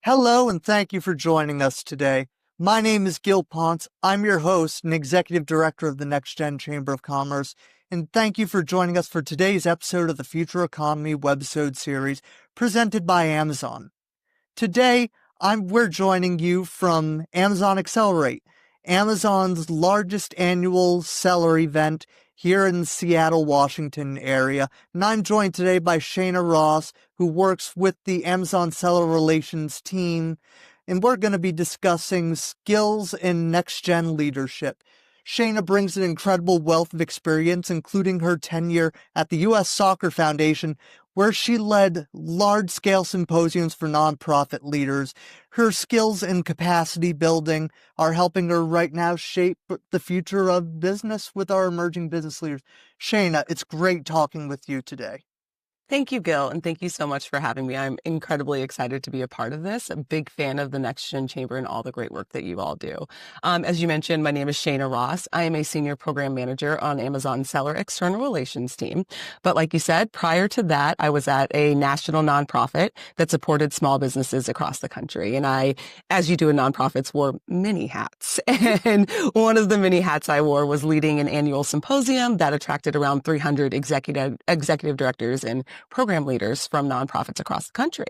Hello, and thank you for joining us today. My name is Gil Ponce. I'm your host and Executive Director of the Next Gen Chamber of Commerce, and thank you for joining us for today's episode of the Future Economy webisode series presented by Amazon. Today, we're joining you from Amazon Accelerate, Amazon's largest annual seller event here in the Seattle, Washington area. And I'm joined today by Shaina Ross, who works with the Amazon Seller Relations team. And we're going to be discussing skills in next-gen leadership. Shaina brings an incredible wealth of experience, including her tenure at the U.S. Soccer Foundation, where she led large-scale symposiums for nonprofit leaders. Her skills in capacity building are helping her right now shape the future of business with our emerging business leaders. Shaina, it's great talking with you today. Thank you, Gil, and thank you so much for having me. I'm incredibly excited to be a part of this. A big fan of the Next Gen Chamber and all the great work that you all do. As you mentioned, my name is Shaina Ross. I am a senior program manager on Amazon Seller External Relations team. But like you said, prior to that, I was at a national nonprofit that supported small businesses across the country. And I, as you do in nonprofits, wore many hats. And one of the many hats I wore was leading an annual symposium that attracted around 300 executive directors and program leaders from nonprofits across the country.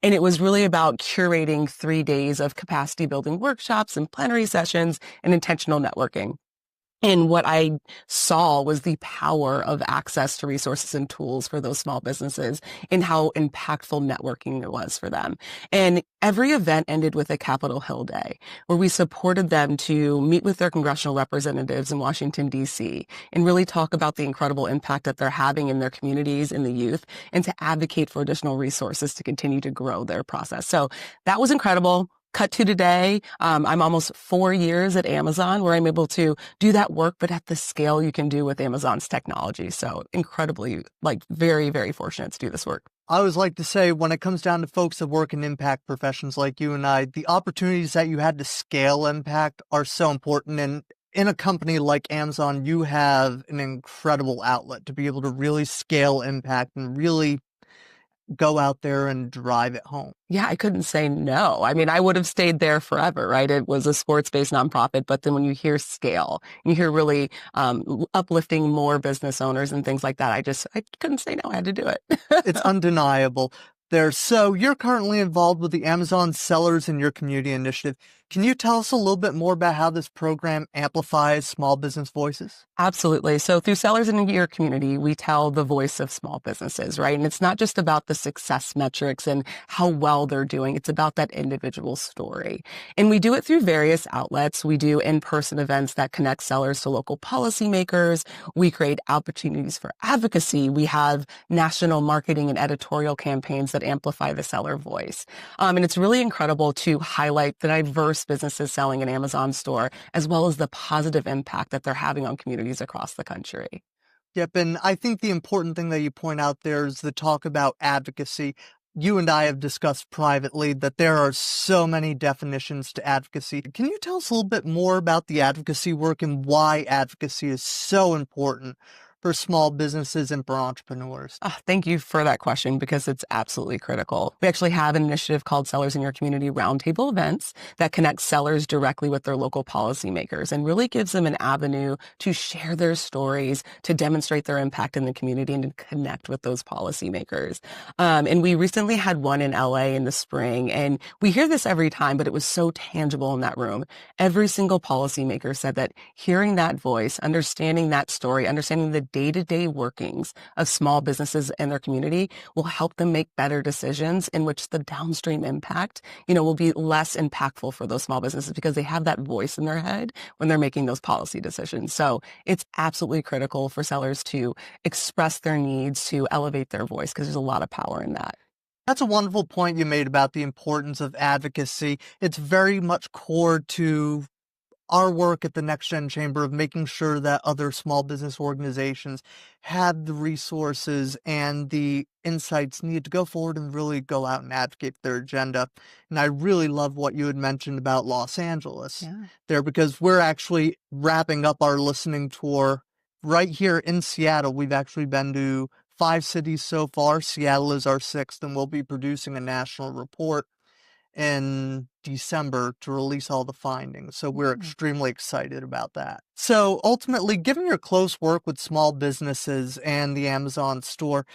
And it was really about curating 3 days of capacity building workshops and plenary sessions and intentional networking. And what I saw was the power of access to resources and tools for those small businesses and how impactful networking it was for them. And every event ended with a Capitol Hill Day, where we supported them to meet with their congressional representatives in Washington, D.C., and really talk about the incredible impact that they're having in their communities, in the youth, and to advocate for additional resources to continue to grow their process. So that was incredible. Cut to today, I'm almost 4 years at Amazon where I'm able to do that work, but at the scale you can do with Amazon's technology. So incredibly, very, very fortunate to do this work. I always like to say, when it comes down to folks that work in impact professions like you and I, the opportunities that you had to scale impact are so important. And in a company like Amazon, you have an incredible outlet to be able to really scale impact and really go out there and drive it home. Yeah, I couldn't say no. I mean, I would have stayed there forever, right? It was a sports-based nonprofit, but then when you hear scale, you hear really uplifting more business owners and things like that, I couldn't say no. I had to do it. It's undeniable there. So you're currently involved with the Amazon Sellers in Your Community initiative. Can you tell us a little bit more about how this program amplifies small business voices? Absolutely. So through Sellers in Your Community, we tell the voice of small businesses, right? And it's not just about the success metrics and how well they're doing. It's about that individual story. And we do it through various outlets. We do in-person events that connect sellers to local policymakers. We create opportunities for advocacy. We have national marketing and editorial campaigns that amplify the seller voice. And it's really incredible to highlight the diverse businesses selling in Amazon store, as well as the positive impact that they're having on communities across the country. Yep, and I think the important thing that you point out there is the talk about advocacy. You and I have discussed privately that there are so many definitions to advocacy. Can you tell us a little bit more about the advocacy work and why advocacy is so important for small businesses and for entrepreneurs? Thank you for that question because it's absolutely critical. We actually have an initiative called Sellers in Your Community Roundtable Events that connects sellers directly with their local policymakers and really gives them an avenue to share their stories, to demonstrate their impact in the community and to connect with those policymakers. And we recently had one in LA in the spring, and we hear this every time, but it was so tangible in that room. Every single policymaker said that hearing that voice, understanding that story, understanding the day-to-day workings of small businesses and their community will help them make better decisions in which the downstream impact, will be less impactful for those small businesses because they have that voice in their head when they're making those policy decisions. So it's absolutely critical for sellers to express their needs, to elevate their voice, because there's a lot of power in that. That's a wonderful point you made about the importance of advocacy. It's very much core to our work at the Next Gen Chamber of making sure that other small business organizations have the resources and the insights needed to go forward and really go out and advocate for their agenda. And I really love what you had mentioned about Los Angeles there, because we're actually wrapping up our listening tour right here in Seattle. We've actually been to 5 cities so far. Seattle is our 6th, and we'll be producing a national report. in December to release all the findings. So we're extremely excited about that. So ultimately, given your close work with small businesses and the Amazon store,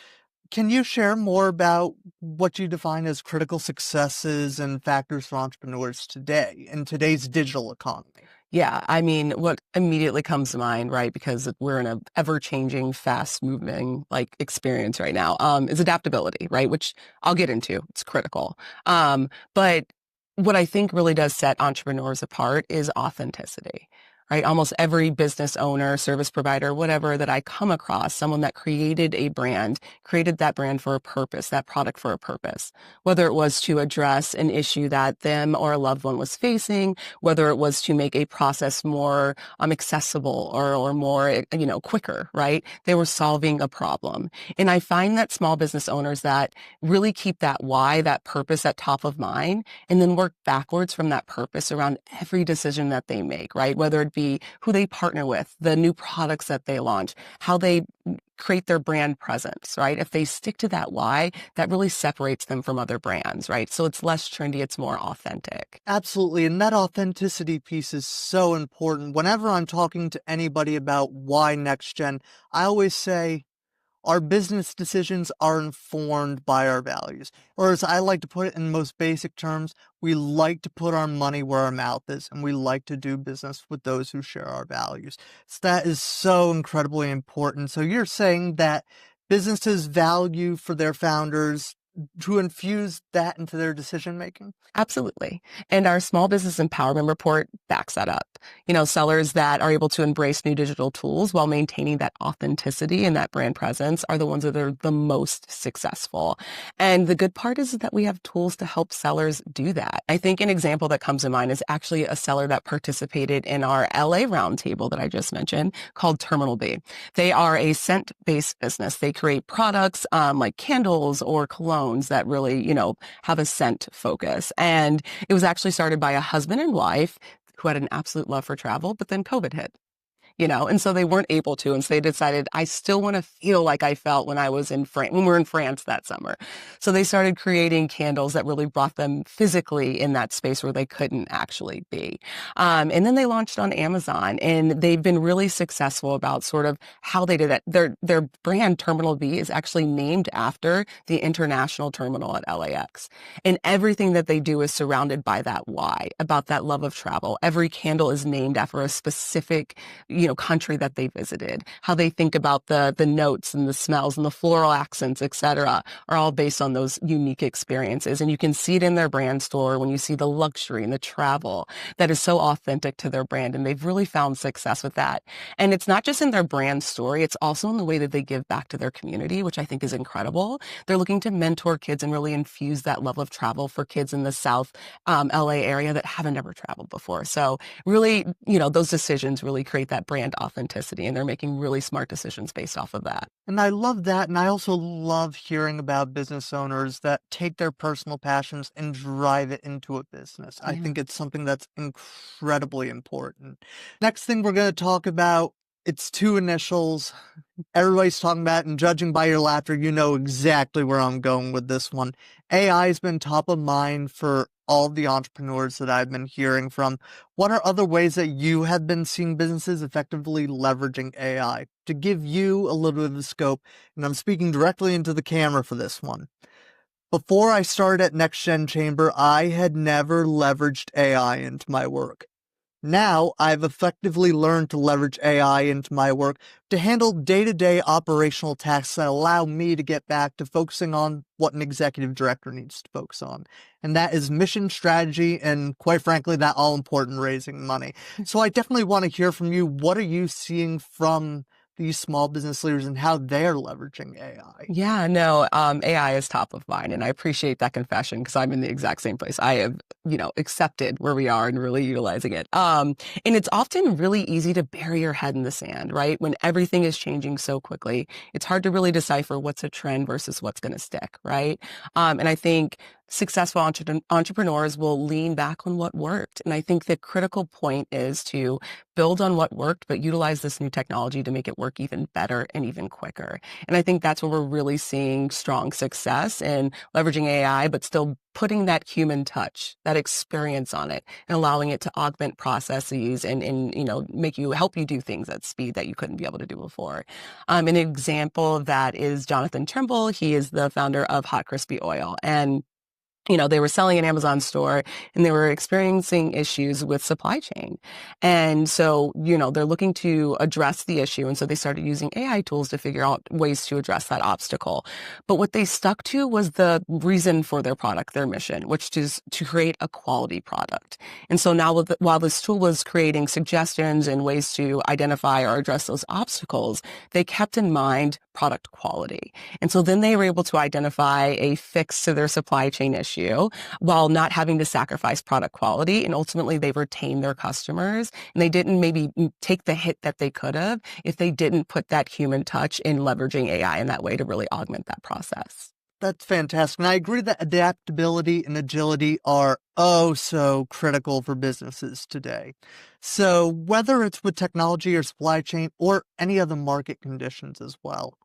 can you share more about what you define as critical successes and factors for entrepreneurs today in today's digital economy? Yeah, I mean, what immediately comes to mind, right, because we're in a ever-changing, fast-moving like experience right now, is adaptability, right, which I'll get into. It's critical. But what I think really does set entrepreneurs apart is authenticity. Right. Almost every business owner, service provider, whatever that I come across, someone that created that brand for a purpose, that product for a purpose, whether it was to address an issue that them or a loved one was facing, whether it was to make a process more accessible or more, quicker, right? They were solving a problem. And I find that small business owners that really keep that why, that purpose at top of mind, and then work backwards from that purpose around every decision that they make, right? Whether it be who they partner with, the new products that they launch, how they create their brand presence, right? If they stick to that why, that really separates them from other brands, right? So it's less trendy, it's more authentic. Absolutely. And that authenticity piece is so important. Whenever I'm talking to anybody about why next gen, I always say our business decisions are informed by our values. Or as I like to put it in most basic terms, we like to put our money where our mouth is, and we like to do business with those who share our values. So that is so incredibly important. So you're saying that businesses value for their founders to infuse that into their decision making? Absolutely. And our small business empowerment report backs that up. Sellers that are able to embrace new digital tools while maintaining that authenticity and that brand presence are the ones that are the most successful. And the good part is that we have tools to help sellers do that. I think an example that comes to mind is actually a seller that participated in our LA roundtable that I just mentioned called Terminal B. They are a scent-based business. They create products like candles or colognes that really, have a scent focus. And it was actually started by a husband and wife who had an absolute love for travel, but then COVID hit. And so they weren't able to. And so they decided, I still want to feel like I felt when I was when we were in France that summer. So they started creating candles that really brought them physically in that space where they couldn't actually be. And then they launched on Amazon, and they've been really successful about sort of how they did it. Their brand Terminal B is actually named after the international terminal at LAX. And everything that they do is surrounded by that why, about that love of travel. Every candle is named after a specific country that they visited. How they think about the notes and the smells and the floral accents, et cetera, are all based on those unique experiences. And you can see it in their brand store when you see the luxury and the travel that is so authentic to their brand. And they've really found success with that. And it's not just in their brand story, it's also in the way that they give back to their community, which I think is incredible. They're looking to mentor kids and really infuse that love of travel for kids in the South LA area that haven't ever traveled before. So really, those decisions really create that brand authenticity, and they're making really smart decisions based off of that. And I love that. And I also love hearing about business owners that take their personal passions and drive it into a business. I think it's something that's incredibly important. Next thing we're going to talk about, it's two initials. Everybody's talking about, and judging by your laughter, you know exactly where I'm going with this one. AI has been top of mind for all the entrepreneurs that I've been hearing from. What are other ways that you have been seeing businesses effectively leveraging AI? To give you a little bit of a scope, and I'm speaking directly into the camera for this one. Before I started at Next Gen Chamber, I had never leveraged AI into my work. Now, I've effectively learned to leverage AI into my work to handle day-to-day operational tasks that allow me to get back to focusing on what an executive director needs to focus on. And that is mission strategy and, quite frankly, that all-important raising money. So I definitely want to hear from you. What are you seeing from these small business leaders and how they're leveraging AI? Yeah, no, AI is top of mind, and I appreciate that confession because I'm in the exact same place. I have, accepted where we are and really utilizing it. And it's often really easy to bury your head in the sand, right? When everything is changing so quickly, it's hard to really decipher what's a trend versus what's going to stick, right? And I think successful entrepreneurs will lean back on what worked. And I think the critical point is to build on what worked, but utilize this new technology to make it work even better and even quicker. And I think that's where we're really seeing strong success in leveraging AI, but still putting that human touch, that experience on it, and allowing it to augment processes and help you do things at speed that you couldn't be able to do before. An example of that is Jonathan Trimble. He is the founder of Hot Crispy Oil. And they were selling an Amazon store and they were experiencing issues with supply chain. And so, they're looking to address the issue. And so they started using AI tools to figure out ways to address that obstacle. But what they stuck to was the reason for their product, their mission, which is to create a quality product. And so now while this tool was creating suggestions and ways to identify or address those obstacles, they kept in mind product quality. And so then they were able to identify a fix to their supply chain issue while not having to sacrifice product quality. And ultimately they retained their customers, and they didn't maybe take the hit that they could have if they didn't put that human touch in leveraging AI in that way to really augment that process. That's fantastic. And I agree that adaptability and agility are oh so critical for businesses today. So whether it's with technology or supply chain or any other market conditions as well.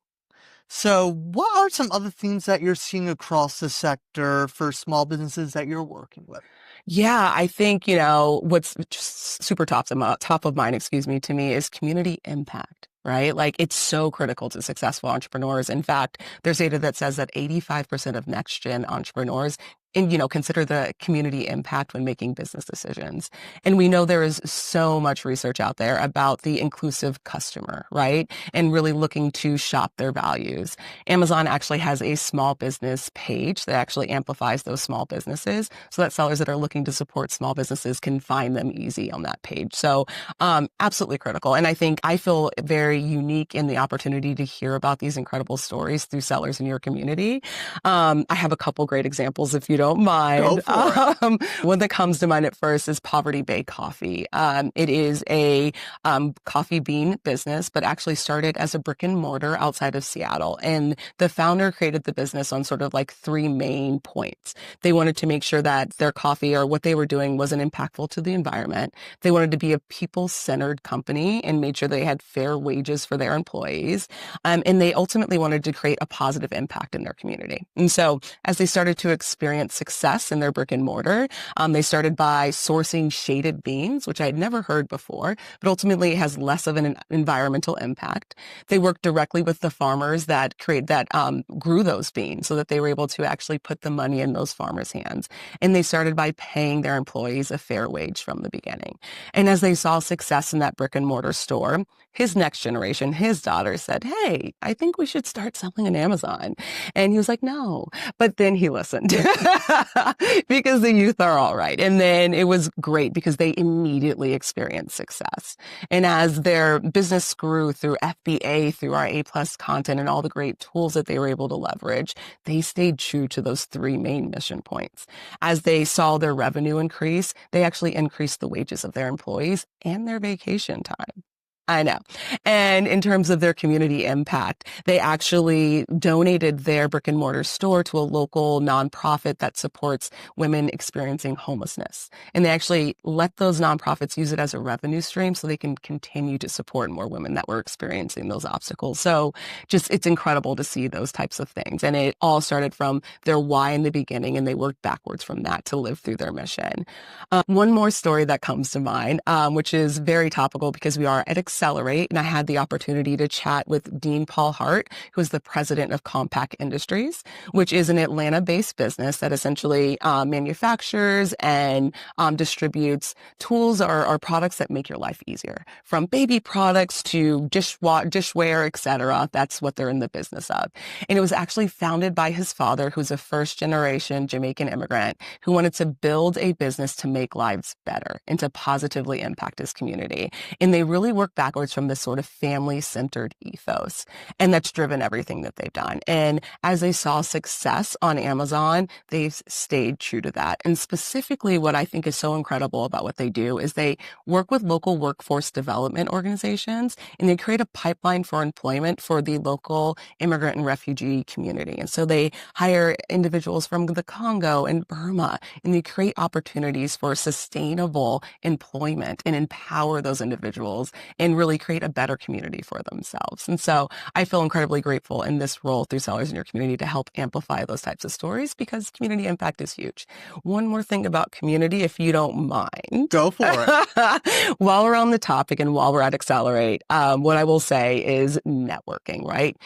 So what are some other themes that you're seeing across the sector for small businesses that you're working with? Yeah, I think, what's just super top of mind, to me is community impact, right? Like it's so critical to successful entrepreneurs. In fact, there's data that says that 85% of next gen entrepreneurs consider the community impact when making business decisions. And we know there is so much research out there about the inclusive customer, right? And really looking to shop their values. Amazon actually has a small business page that actually amplifies those small businesses so that sellers that are looking to support small businesses can find them easy on that page. So absolutely critical. And I feel very unique in the opportunity to hear about these incredible stories through sellers in your community. I have a couple great examples if you don't mind. Go for it. One that comes to mind at first is Poverty Bay Coffee. It is a coffee bean business, but actually started as a brick and mortar outside of Seattle. And the founder created the business on sort of like three main points. They wanted to make sure that their coffee or what they were doing wasn't impactful to the environment. They wanted to be a people-centered company and made sure they had fair wages for their employees. And they ultimately wanted to create a positive impact in their community. And so as they started to experience success in their brick and mortar, they started by sourcing shaded beans, which I had never heard before, but ultimately it has less of an environmental impact. They worked directly with the farmers that grew those beans so that they were able to actually put the money in those farmers' hands. And they started by paying their employees a fair wage from the beginning. And as they saw success in that brick and mortar store, his next generation, his daughter said, "Hey, I think we should start selling on Amazon." And he was like, "No." But then he listened because the youth are all right. And then it was great because they immediately experienced success. And as their business grew through FBA, through our A+ content and all the great tools that they were able to leverage, they stayed true to those three main mission points. As they saw their revenue increase, they actually increased the wages of their employees and their vacation time. I know. And in terms of their community impact, they actually donated their brick and mortar store to a local nonprofit that supports women experiencing homelessness. And they actually let those nonprofits use it as a revenue stream so they can continue to support more women that were experiencing those obstacles. So it's incredible to see those types of things. And it all started from their why in the beginning, and they worked backwards from that to live through their mission. One more story that comes to mind, which is very topical because we are at Accelerate, and I had the opportunity to chat with Dean Paul Hart, who is the president of Compact Industries, which is an Atlanta-based business that essentially manufactures and distributes tools or products that make your life easier, from baby products to dishware, etc. That's what they're in the business of. And it was actually founded by his father, who's a first-generation Jamaican immigrant who wanted to build a business to make lives better and to positively impact his community. And they really worked backwards from this sort of family-centered ethos. And that's driven everything that they've done. And as they saw success on Amazon, they've stayed true to that. And specifically, what I think is so incredible about what they do is they work with local workforce development organizations, and they create a pipeline for employment for the local immigrant and refugee community. And so they hire individuals from the Congo and Burma, and they create opportunities for sustainable employment and empower those individuals and really create a better community for themselves. And so I feel incredibly grateful in this role through Sellers in Your Community to help amplify those types of stories, because community impact is huge. One more thing about community, if you don't mind. Go for it. While we're on the topic and while we're at Accelerate, what I will say is networking, right?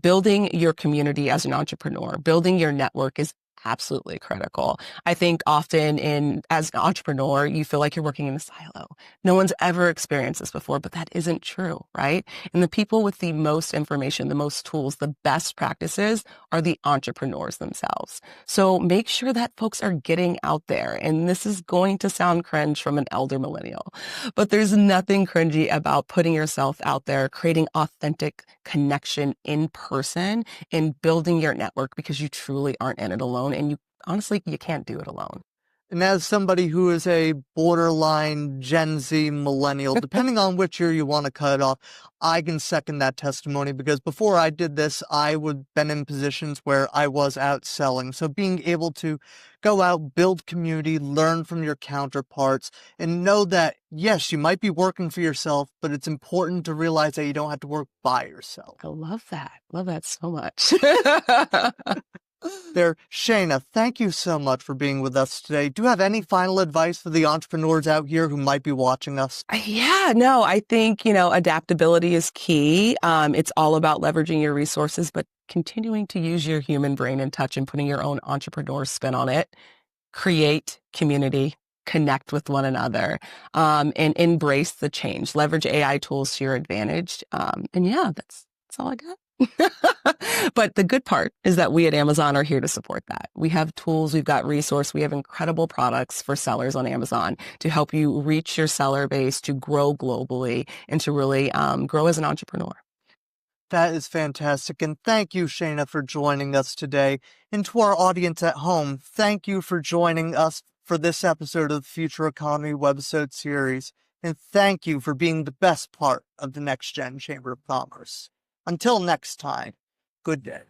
Building your community as an entrepreneur, building your network is absolutely critical. I think often as an entrepreneur, you feel like you're working in a silo. No one's ever experienced this before, but that isn't true, right? And the people with the most information, the most tools, the best practices are the entrepreneurs themselves. So make sure that folks are getting out there. And this is going to sound cringe from an elder millennial, but there's nothing cringy about putting yourself out there, creating authentic connection in person and building your network, because you truly aren't in it alone. And honestly, you can't do it alone. And as somebody who is a borderline Gen Z millennial, depending on which year you want to cut it off, I can second that testimony, because before I did this, I would been in positions where I was out selling. So being able to go out, build community, learn from your counterparts, and know that, yes, you might be working for yourself, but it's important to realize that you don't have to work by yourself. I love that. Love that so much. There, Shaina, thank you so much for being with us today. Do you have any final advice for the entrepreneurs out here who might be watching us? Yeah, no, I think, adaptability is key. It's all about leveraging your resources, but continuing to use your human brain and touch and putting your own entrepreneur spin on it. Create community, connect with one another, and embrace the change. Leverage AI tools to your advantage. And yeah, that's all I got. But the good part is that we at Amazon are here to support that. We have tools, we've got resource, we have incredible products for sellers on Amazon to help you reach your seller base, to grow globally, and to really grow as an entrepreneur. That is fantastic. And thank you, Shaina, for joining us today. And to our audience at home, thank you for joining us for this episode of the Future Economy webisode series. And thank you for being the best part of the Next Gen Chamber of Commerce. Until next time, good day.